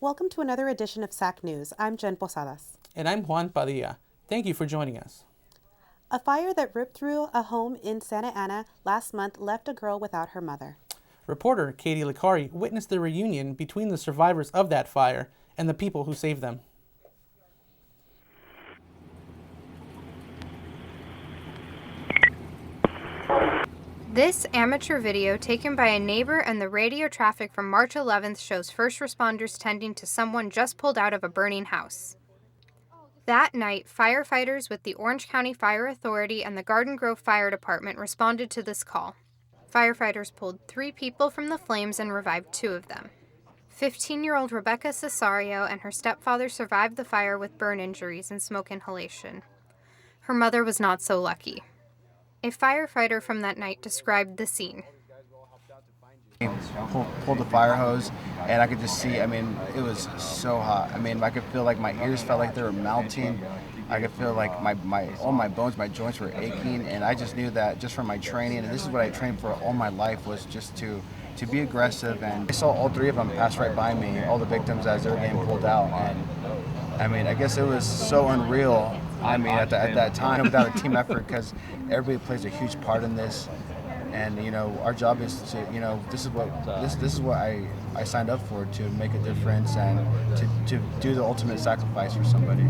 welcome to another edition of SAC News. I'm Jenn Posadas. And I'm Juan Padilla. Thank you for joining us. A fire that ripped through a home in Santa Ana last month left a girl without her mother. Reporter Katie Licari witnessed the reunion between the survivors of that fire and the people who saved them. This amateur video taken by a neighbor and the radio traffic from March 11th shows first responders tending to someone just pulled out of a burning house. That night, firefighters with the Orange County Fire Authority and the Garden Grove Fire Department responded to this call. Firefighters pulled 3 people from the flames and revived 2 of them. 15-year-old Rebecca Cesario and her stepfather survived the fire with burn injuries and smoke inhalation. Her mother was not so lucky. A firefighter from that night described the scene. Pulled the fire hose, and I could just see, it was so hot. I could feel like my ears felt like they were melting. I could feel like all my bones, my joints were aching, and I just knew that just from my training, and this is what I trained for all my life, was just to be aggressive. And I saw all 3 of them pass right by me, all the victims as they were getting pulled out. And I guess it was so unreal. At that time, without a team effort, because everybody plays a huge part in this. And our job is to, this is what I signed up for, to make a difference and to do the ultimate sacrifice for somebody.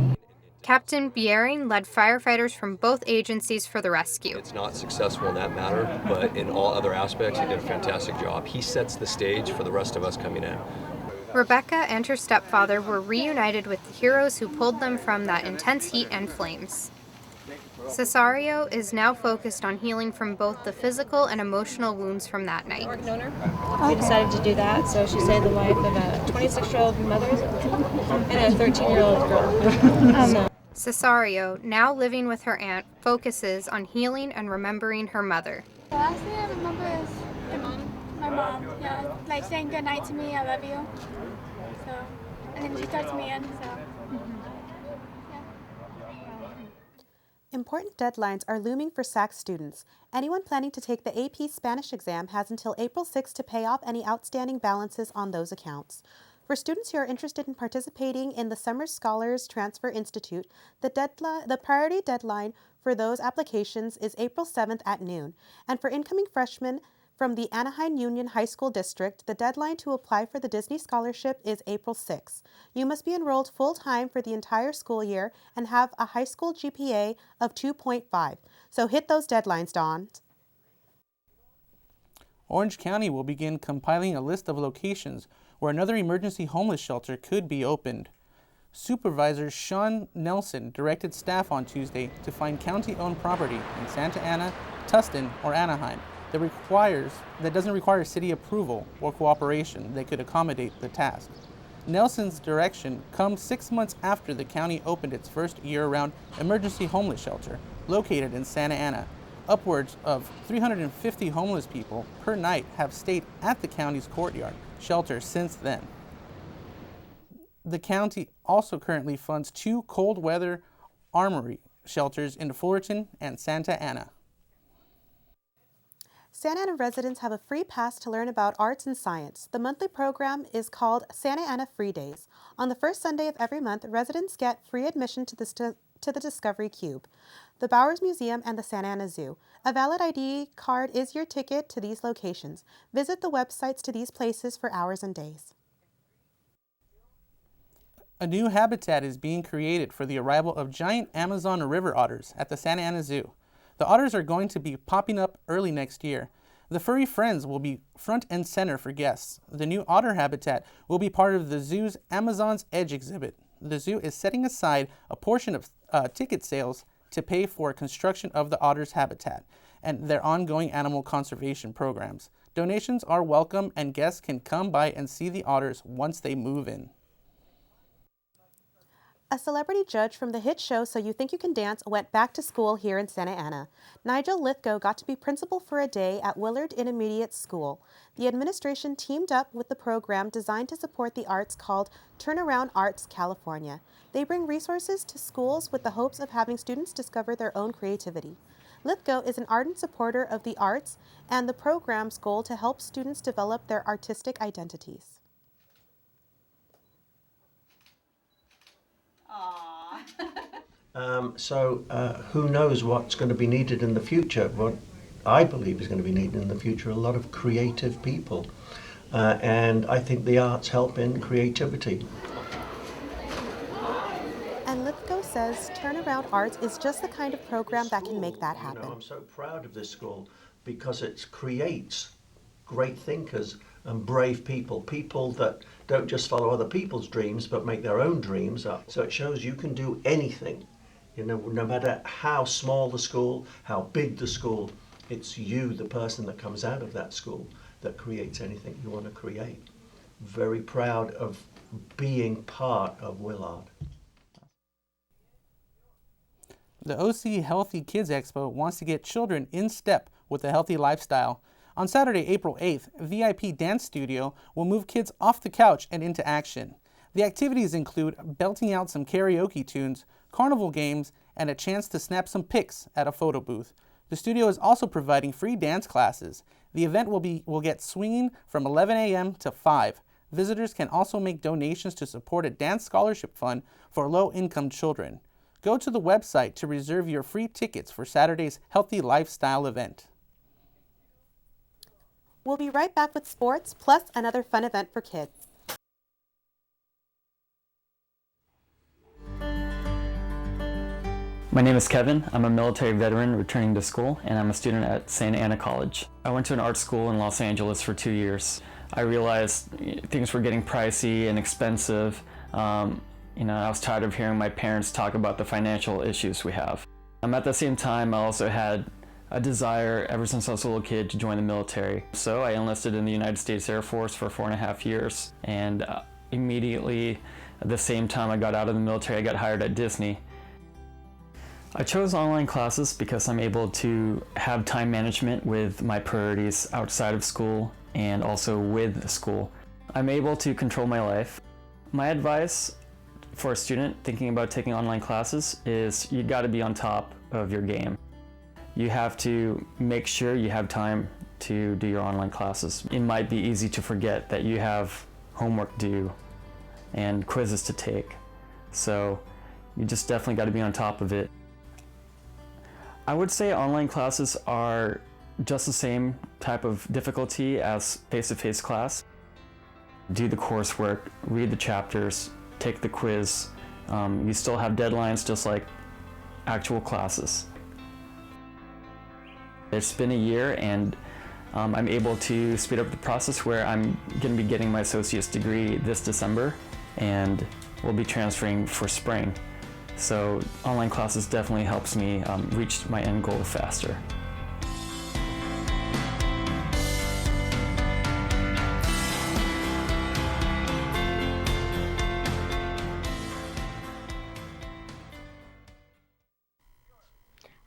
Captain Biering led firefighters from both agencies for the rescue. It's not successful in that matter, but in all other aspects, he did a fantastic job. He sets the stage for the rest of us coming in. Rebecca and her stepfather were reunited with the heroes who pulled them from that intense heat and flames. Cesario is now focused on healing from both the physical and emotional wounds from that night. We decided to do that, so she saved the life of a 26-year-old mother and a 13-year-old girl. Cesario, now living with her aunt, focuses on healing and remembering her mother. The last thing I remember is my mom, like saying good night to me, I love you. So, and then she starts me in, so. Important deadlines are looming for SAC students. Anyone planning to take the AP Spanish exam has until April 6 to pay off any outstanding balances on those accounts. For students who are interested in participating in the Summer Scholars Transfer Institute, the priority deadline for those applications is April 7th at noon. And for incoming freshmen from the Anaheim Union High School District, the deadline to apply for the Disney Scholarship is April 6. You must be enrolled full-time for the entire school year and have a high school GPA of 2.5. So hit those deadlines, Dawn. Orange County will begin compiling a list of locations where another emergency homeless shelter could be opened. Supervisor Sean Nelson directed staff on Tuesday to find county-owned property in Santa Ana, Tustin, or Anaheim that doesn't require city approval or cooperation that could accommodate the task. Nelson's direction comes 6 months after the county opened its first year-round emergency homeless shelter located in Santa Ana. Upwards of 350 homeless people per night have stayed at the county's courtyard shelter since then. The county also currently funds 2 cold weather armory shelters in Fullerton and Santa Ana. Santa Ana residents have a free pass to learn about arts and science. The monthly program is called Santa Ana Free Days. On the first Sunday of every month, residents get free admission to the Discovery Cube, the Bowers Museum, and the Santa Ana Zoo. A valid ID card is your ticket to these locations. Visit the websites to these places for hours and days. A new habitat is being created for the arrival of giant Amazon river otters at the Santa Ana Zoo. The otters are going to be popping up early next year. The furry friends will be front and center for guests. The new otter habitat will be part of the zoo's Amazon's Edge exhibit. The zoo is setting aside a portion of ticket sales to pay for construction of the otter's habitat and their ongoing animal conservation programs. Donations are welcome and guests can come by and see the otters once they move in. A celebrity judge from the hit show So You Think You Can Dance went back to school here in Santa Ana. Nigel Lithgow got to be principal for a day at Willard Intermediate School. The administration teamed up with the program designed to support the arts called Turnaround Arts California. They bring resources to schools with the hopes of having students discover their own creativity. Lithgow is an ardent supporter of the arts and the program's goal to help students develop their artistic identities. Who knows what's going to be needed in the future? What I believe is going to be needed in the future, a lot of creative people. And I think the arts help in creativity. And Lithgow says Turnaround Arts is just the kind of program that can make that happen. I'm so proud of this school because it creates great thinkers and brave people, people that don't just follow other people's dreams but make their own dreams up. So it shows you can do anything, no matter how small the school, how big the school, it's you, the person that comes out of that school, that creates anything you want to create. Very proud of being part of Willard. The OC Healthy Kids Expo wants to get children in step with a healthy lifestyle. On Saturday, April 8th, VIP Dance Studio will move kids off the couch and into action. The activities include belting out some karaoke tunes, carnival games, and a chance to snap some pics at a photo booth. The studio is also providing free dance classes. The event will get swinging from 11 a.m. to 5. Visitors can also make donations to support a dance scholarship fund for low-income children. Go to the website to reserve your free tickets for Saturday's Healthy Lifestyle event. We'll be right back with sports, plus another fun event for kids. My name is Kevin. I'm a military veteran returning to school, and I'm a student at Santa Ana College. I went to an art school in Los Angeles for 2 years. I realized things were getting pricey and expensive. I was tired of hearing my parents talk about the financial issues we have. At the same time, I also had a desire ever since I was a little kid to join the military. So I enlisted in the United States Air Force for 4.5 years, and immediately at the same time I got out of the military, I got hired at Disney. I chose online classes because I'm able to have time management with my priorities outside of school and also with school. I'm able to control my life. My advice for a student thinking about taking online classes is you got to be on top of your game. You have to make sure you have time to do your online classes. It might be easy to forget that you have homework due and quizzes to take. So you just definitely got to be on top of it. I would say online classes are just the same type of difficulty as face-to-face class. Do the coursework, read the chapters, take the quiz. You still have deadlines just like actual classes. It's been a year and I'm able to speed up the process where I'm going to be getting my associate's degree this December and will be transferring for spring. So online classes definitely helps me reach my end goal faster.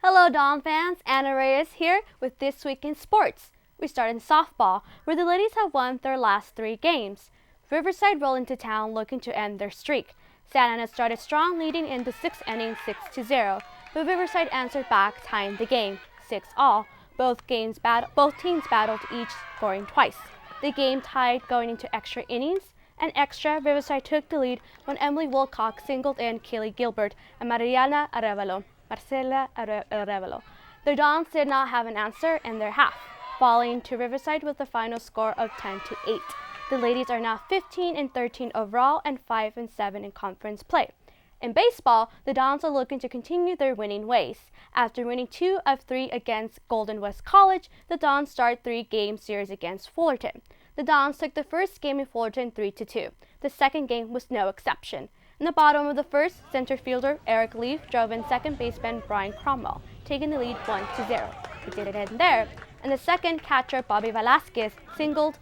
Hello Dom fans, Anna Reyes here with This Week in Sports. We start in softball, where the ladies have won their last 3 games. Riverside rolled into town looking to end their streak. Santa Ana started strong, leading in the 6th inning 6-0, but Riverside answered back, tying the game 6-all. Both teams battled, each scoring twice. The game tied going into extra innings. And extra, Riverside took the lead when Emily Wilcox singled in Kaylee Gilbert and Marcela Arevalo. The Dons did not have an answer in their half, falling to Riverside with the final score of 10-8. The ladies are now 15-13 overall and 5-7 in conference play. In baseball, the Dons are looking to continue their winning ways. After winning 2 of 3 against Golden West College, the Dons start 3-game series against Fullerton. The Dons took the first game in Fullerton 3-2. The second game was no exception. In the bottom of the first, center fielder Eric Leaf drove in second baseman Brian Cromwell, taking the lead 1-0. He did it in there. In the second, catcher Bobby Velasquez singled,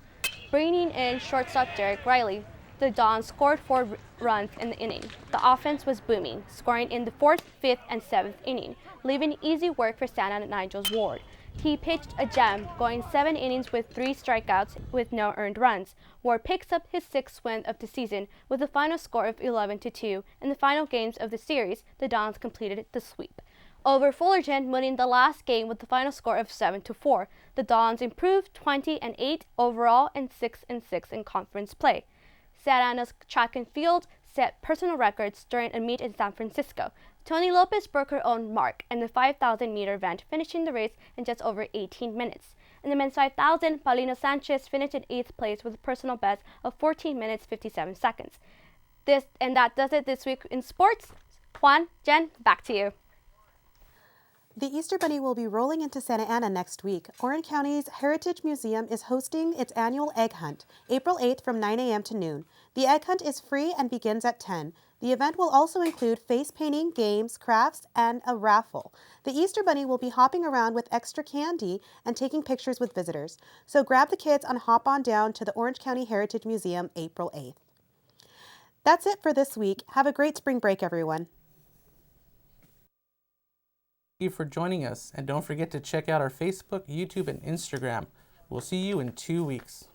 bringing in shortstop Derek Riley. The Dons scored 4 runs in the inning. The offense was booming, scoring in the 4th, 5th, and 7th inning, leaving easy work for Santa Nigel's Ward. He pitched a gem, going 7 innings with 3 strikeouts with no earned runs. Ward picks up his 6th win of the season with a final score of 11-2. In the final games of the series, the Dons completed the sweep over Fullerton, winning the last game with the final score of 7-4. The Dons improved 20-8 overall and 6-6 in conference play. Santa Ana's track and field set personal records during a meet in San Francisco. Tony Lopez broke her own mark in the 5,000-meter event, finishing the race in just over 18 minutes. In the men's 5,000, Paulino Sanchez finished in 8th place with a personal best of 14 minutes 57 seconds. That does it this week in sports. Juan, Jen, back to you. The Easter Bunny will be rolling into Santa Ana next week. Orange County's Heritage Museum is hosting its annual egg hunt, April 8th from 9 a.m. to noon. The egg hunt is free and begins at 10. The event will also include face painting, games, crafts, and a raffle. The Easter Bunny will be hopping around with extra candy and taking pictures with visitors. So grab the kids and hop on down to the Orange County Heritage Museum April 8th. That's it for this week. Have a great spring break, everyone. Thank you for joining us, and don't forget to check out our Facebook, YouTube, and Instagram. We'll see you in 2 weeks.